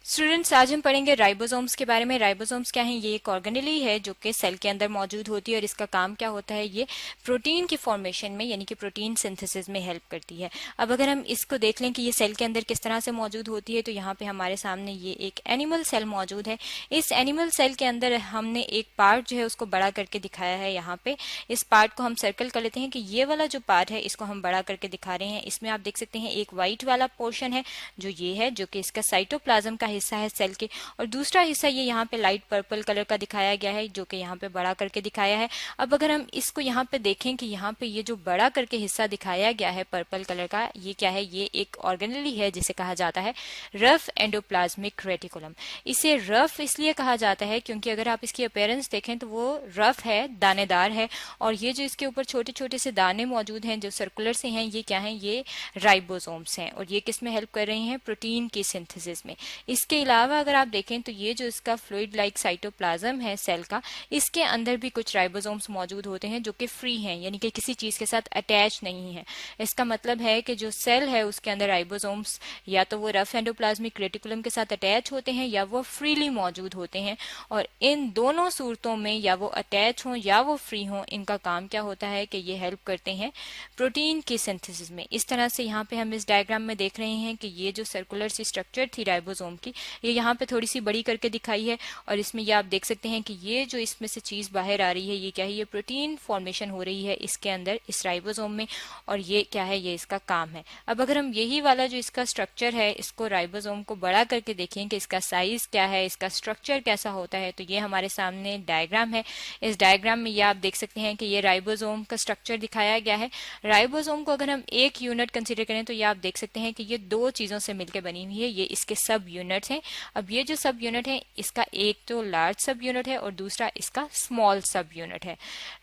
Students, आज हम पढ़ेंगे राइबोसोम्स के बारे में। राइबोसोम्स क्या है? ये एक ऑर्गेनेली है जो कि सेल के अंदर मौजूद होती है और इसका काम क्या होता है? ये प्रोटीन की फॉर्मेशन में यानी कि प्रोटीन सिंथेसिस में हेल्प करती है। अब अगर हम इसको देख लें कि ये सेल के अंदर किस तरह से मौजूद होती है, तो यहाँ पे हमारे सामने ये एक एनिमल सेल मौजूद है। इस एनिमल सेल के अंदर हमने एक पार्ट जो है उसको बड़ा करके दिखाया है। यहाँ पे इस पार्ट को हम सर्कल कर लेते हैं कि ये वाला जो पार्ट है इसको हम बड़ा करके दिखा रहे हैं। इसमें आप देख सकते हैं एक व्हाइट वाला पोर्शन है जो ये है, जो कि इसका साइटोप्लाज्म का हिस्सा है सेल के, और दूसरा हिस्सा ये यहाँ पे लाइट पर्पल कलर का दिखाया गया है जो कि यहाँ पे बड़ा करके दिखाया है। अब अगर हम इसको यहाँ पे देखें कि यहाँ पे ये जो बड़ा करके हिस्सा दिखाया गया है पर्पल कलर का, ये क्या है? ये एक ऑर्गेनेली है जिसे कहा जाता है रफ एंडोप्लाज्मिक रेटिकुलम। इसे रफ इसलिए कहा जाता है क्योंकि अगर आप इसकी अपीयरेंस देखें तो वो रफ है, दानेदार है, और ये जो इसके ऊपर छोटे छोटे से दाने मौजूद हैं जो सर्कुलर से हैं, ये क्या हैं? ये राइबोसोम्स हैं, और ये किस में हेल्प कर रहे हैं? प्रोटीन की सिंथेसिस में। इसके अलावा अगर आप देखें तो ये जो इसका फ्लूइड लाइक साइटोप्लाज्म है सेल का, इसके अंदर भी कुछ राइबोसोम्स मौजूद होते हैं जो कि फ्री हैं, यानी कि किसी चीज के साथ अटैच नहीं है। इसका मतलब है कि जो सेल है उसके अंदर राइबोसोम्स या तो वो रफ एंडोप्लाज्मिक रेटिकुलम के साथ अटैच होते हैं या वो फ्रीली मौजूद होते हैं, और इन दोनों सूरतों में या वो अटैच हों या वो फ्री हों, इनका काम क्या होता है कि ये हेल्प करते हैं प्रोटीन की सिंथेसिस में। इस तरह से यहाँ पे हम इस डायग्राम में देख रहे हैं कि ये जो सर्कुलर सी स्ट्रक्चर थी राइबोसोम की, ये यहाँ पे थोड़ी सी बड़ी करके दिखाई है, और इसमें ये आप देख सकते हैं कि ये जो इसमें से चीज बाहर आ रही है, ये क्या है? ये प्रोटीन फॉर्मेशन हो रही है इसके अंदर, इस राइबोसोम में, और ये क्या है? ये इसका काम है। अब अगर हम यही वाला जो इसका स्ट्रक्चर है, इसको राइबोसोम को बड़ा करके देखें कि इसका साइज क्या है, इसका स्ट्रक्चर कैसा होता है, तो ये हमारे सामने डायग्राम है। इस डायग्राम में ये आप देख सकते हैं कि ये राइबोसोम का स्ट्रक्चर दिखाया गया है। राइबोसोम को अगर हम एक यूनिट कंसीडर करें तो ये आप देख सकते हैं कि ये दो चीजों से मिलकर बनी हुई है, ये इसके सब यूनिट्स हैं। अब ये जो सब यूनिट है, इसका एक तो लार्ज सब यूनिट है और दूसरा इसका स्मॉल सब यूनिट है।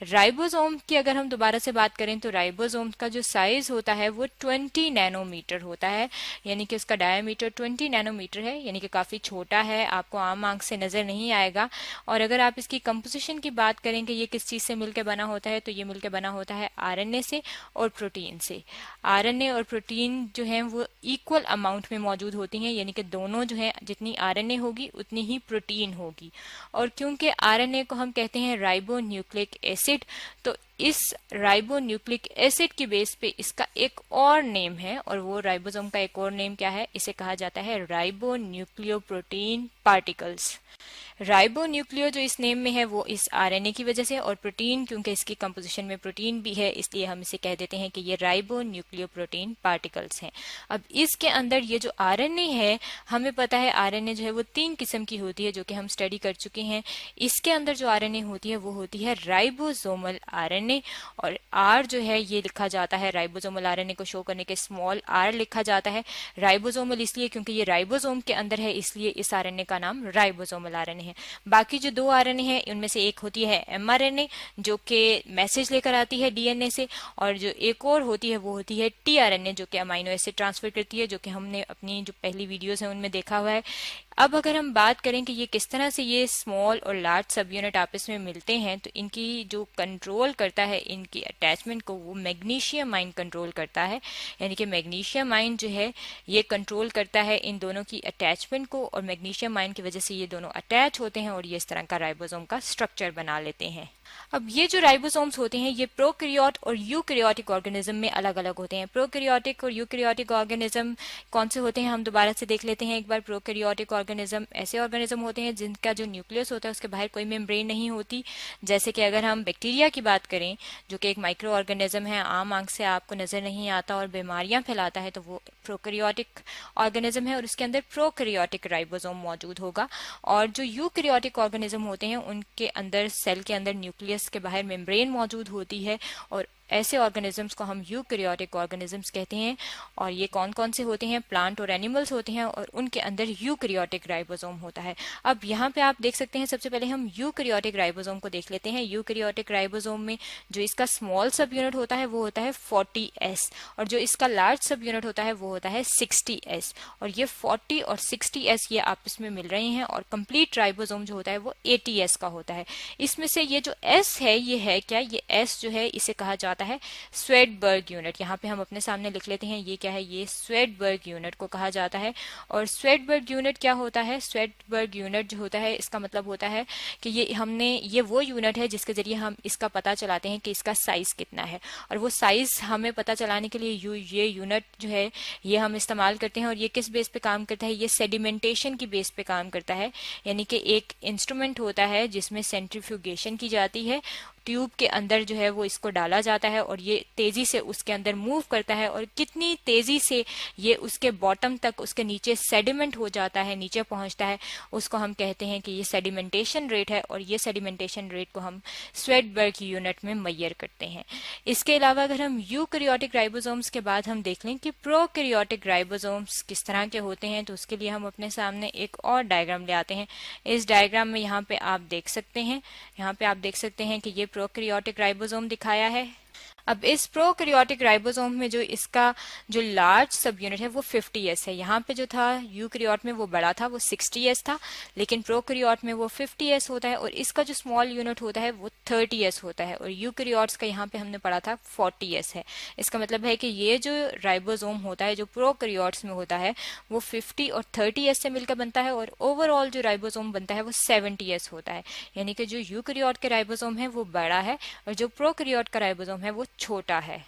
राइबोसोम की अगर हम दोबारा से बात करें तो राइबोसोम का जो साइज होता है वो 20 नैनोमीटर होता है, यानी कि उसका डायमीटर 20 नैनोमीटर है, यानी कि काफी छोटा है, आपको आम आंख से नजर नहीं आएगा। और अगर आप इसकी कंपोजिशन की बात करें कि ये किस चीज से मिलकर बना होता है, तो ये मिलकर बना होता है आरएनए से और प्रोटीन से। आरएनए और प्रोटीन जो है वो इक्वल अमाउंट में मौजूद होती हैं, यानी कि दोनों जो है, जितनी आरएनए होगी उतनी ही प्रोटीन होगी। और क्योंकि आरएनए को हम कहते हैं राइबो न्यूक्लिक एसिड, तो इस राइबो न्यूक्लिक एसिड की बेस पे इसका एक और नेम है, और वो राइबोसोम का एक और नेम क्या है? इसे कहा जाता है ribo nucleoprotein particles. Ribo nucleo जो इस नेम में है वो इस आरएनए की वजह से, और प्रोटीन क्योंकि इसकी कंपोजिशन में प्रोटीन भी है इसलिए हम इसे कह देते हैं कि ये राइबो न्यूक्लियो प्रोटीन पार्टिकल्स हैं। अब इसके अंदर ये जो आरएनए है, हमें पता है आरएनए जो है वो 3 किस्म की होती है जो कि हम स्टडी कर चुके हैं। इसके अंदर जो आरएनए होती है वो होती है राइबोसोमल आरएनए, और आर जो है ये लिखा जाता है, राइबोसोमल आरएनए को शो करने के स्मॉल आर लिखा जाता है। राइबोसोमल इसलिए क्योंकि ये राइबोसोम के अंदर है, इसलिए इस आरएनए का नाम राइबोसोमल आरएनए है। बाकी जो 2 आरएनए हैं उनमें से एक होती है एमआरएनए जो कि मैसेज लेकर आती है डीएनए से, और जो एक और होती है वो होती है टीआरएनए जो कि अमाइनो एसिड ट्रांसफर करती है, जो कि हमने अपनी जो पहली वीडियोस हैं उनमें देखा हुआ है। अब अगर हम बात करें कि ये किस तरह से ये स्मॉल और लार्ज सब यूनिट आपस में मिलते हैं, तो इनकी जो कंट्रोल करता है इनकी अटैचमेंट को, वो मैग्नीशियम आयन कंट्रोल करता है, यानी कि मैग्नीशियम आयन जो है ये कंट्रोल करता है इन दोनों की अटैचमेंट को, और मैग्नीशियम आयन की वजह से ये दोनों अटैच होते हैं और ये इस तरह का राइबोसोम का स्ट्रक्चर बना लेते हैं। अब ये जो राइबोसोम्स होते हैं ये प्रोकैरियोट और यूकैरियोटिक ऑर्गेनिज्म में अलग अलग होते हैं। प्रोकैरियोटिक और यूकैरियोटिक ऑर्गेनिज्म कौन से होते हैं हम दोबारा से देख लेते हैं एक बार। प्रोकैरियोटिक ऑर्गेनिज्म ऐसे ऑर्गेनिज्म होते हैं जिनका जो न्यूक्लियस होता है उसके बाहर कोई मेम्ब्रेन नहीं होती, जैसे कि अगर हम बैक्टीरिया की बात करें जो कि एक माइक्रो ऑर्गेनिज्म है, आम आंख से आपको नजर नहीं आता और बीमारियां फैलाता है, तो वो प्रोकैरियोटिक ऑर्गेनिज्म है और उसके अंदर प्रोकैरियोटिक राइबोसोम मौजूद होगा। और जो यूकैरियोटिक ऑर्गेनिज्म होते हैं उनके अंदर सेल के अंदर न्यूक्लियस के बाहर मेम्ब्रेन मौजूद होती है, और ऐसे ऑर्गेनिजम्स को हम यूकैरियोटिक ऑर्गेनिजम्स कहते हैं। और ये कौन कौन से होते हैं? प्लांट और एनिमल्स होते हैं, और उनके अंदर यूकैरियोटिक राइबोसोम होता है। अब यहाँ पे आप देख सकते हैं, सबसे पहले हम यूकैरियोटिक राइबोसोम को देख लेते हैं। यूकैरियोटिक राइबोसोम में जो इसका स्मॉल सब यूनिट होता है वो होता है 40S, और जो इसका लार्ज सब यूनिट होता है वो होता है 60S, और ये 40 और 60S ये आपस में मिल रहे हैं, और कंप्लीट राइबोसोम जो होता है वो 80S का होता है। इसमें से ये जो S है ये है क्या? ये S जो है इसे कहा जाता जाता है स्वेडबर्ग यूनिट। यहाँ पे हम अपने सामने लिख लेते हैं, ये क्या है, ये स्वेडबर्ग यूनिट को कहा जाता है। और स्वेडबर्ग यूनिट क्या होता है, स्वेडबर्ग यूनिट जो होता है इसका मतलब होता है कि ये वो यूनिट है जिसके जरिए हम इसका पता चलाते हैं कि इसका साइज कितना है। और वो साइज हमें पता चलाने के लिए ये यूनिट जो है ये हम इस्तेमाल करते हैं। और ये किस बेस पे काम करता है, ये सेडिमेंटेशन की बेस पे काम करता है। यानी कि एक इंस्ट्रूमेंट होता है जिसमें सेंट्रीफ्यूगेशन की जाती है, ट्यूब के अंदर जो है वो इसको डाला जाता है और ये तेजी से उसके अंदर मूव करता है। और कितनी तेजी से ये उसके बॉटम तक, उसके नीचे सेडिमेंट हो जाता है, नीचे पहुंचता है, उसको हम कहते हैं कि ये सेडिमेंटेशन रेट है। और ये सेडिमेंटेशन रेट को हम स्वेडबर्ग यूनिट में मेजर करते हैं। इसके अलावा अगर हम यूकैरियोटिक राइबोसोम्स के बाद हम देख लें कि प्रोकैरियोटिक राइबोसोम्स किस तरह के होते हैं, तो उसके लिए हम अपने सामने एक और डायग्राम ले आते हैं। इस डायग्राम में यहाँ पे आप देख सकते हैं, कि ये प्रोकैरियोटिक राइबोसोम दिखाया है। अब इस प्रोकैरियोटिक राइबोसोम में जो इसका जो लार्ज सब यूनिट है वो 50s है। यहाँ पे जो था यूकैरियोट में वो बड़ा था, वो 60s था, लेकिन प्रोकैरियोट में वो 50s होता है। और इसका जो स्मॉल यूनिट होता है वो 30s होता है। और यूकैरियोट्स का यहाँ पे हमने पढ़ा था 40s है। इसका मतलब है कि ये जो राइबोसोम होता है जो प्रोकैरियोट्स में होता है वो 50 और 30s से मिलकर बनता है। और ओवरऑल जो राइबोसोम बनता है वो 70s होता है। यानी कि जो यूकैरियोट के राइबोसोम है वो बड़ा है और जो प्रोकैरियोट का राइबोसोम है वो छोटा है।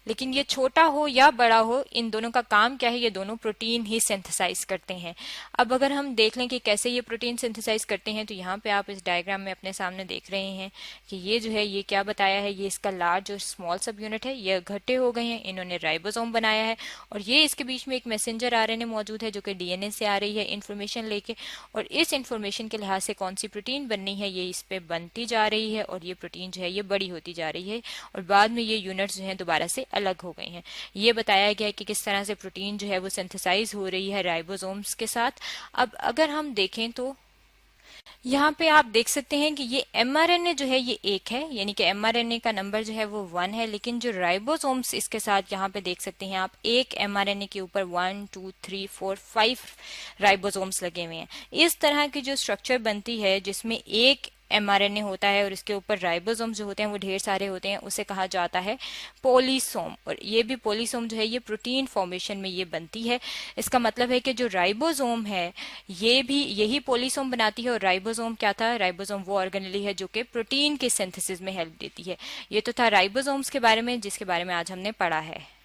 लेकिन ये छोटा हो या बड़ा हो, इन दोनों का काम क्या है, ये दोनों प्रोटीन ही सिंथेसाइज करते हैं। अब अगर हम देख लें कि कैसे ये प्रोटीन सिंथेसाइज करते हैं, तो यहाँ पे आप इस डायग्राम में अपने सामने देख रहे हैं कि ये जो है ये क्या बताया है, ये इसका लार्ज और स्मॉल सब यूनिट है, ये इकट्ठे हो गए हैं, इन्होंने राइबोसोम बनाया है। और ये इसके बीच में एक मैसेंजर आरएनए मौजूद है जो कि डीएनए से आ रही है इन्फॉर्मेशन लेके। और इस इन्फॉर्मेशन के लिहाज से कौन सी प्रोटीन बननी है ये इस पे बनती जा रही है। और ये प्रोटीन जो है ये बड़ी होती जा रही है और बाद में ये यूनिट्स जो है दोबारा से अलग हो गए हैं। ये बताया गया कि किस तरह से प्रोटीन जो है वो सिंथेसाइज हो रही है राइबोसोम्स के साथ। अब अगर हम देखें तो यहाँ पे आप देख सकते हैं कि ये mRNA जो है ये एक है, यानी कि mRNA का नंबर जो है वो 1 है। लेकिन जो राइबोसोम्स इसके साथ यहाँ पे देख सकते हैं आप, एक mRNA के ऊपर 1 2 3 4 5 राइबोसोम्स लगे हुए हैं। इस तरह की जो स्ट्रक्चर बनती है जिसमें एक mRNA होता है और इसके ऊपर राइबोसोम जो होते हैं वो ढेर सारे होते हैं, उसे कहा जाता है पॉलीसोम। और ये भी पॉलीसोम जो है ये प्रोटीन फॉर्मेशन में ये बनती है। इसका मतलब है कि जो राइबोसोम है ये भी यही पॉलीसोम बनाती है। और राइबोसोम क्या था, राइबोसोम वो ऑर्गेनेली है जो कि प्रोटीन के सिंथेसिस में हेल्प देती है। ये तो था राइबोसोम्स के बारे में जिसके बारे में आज हमने पढ़ा है।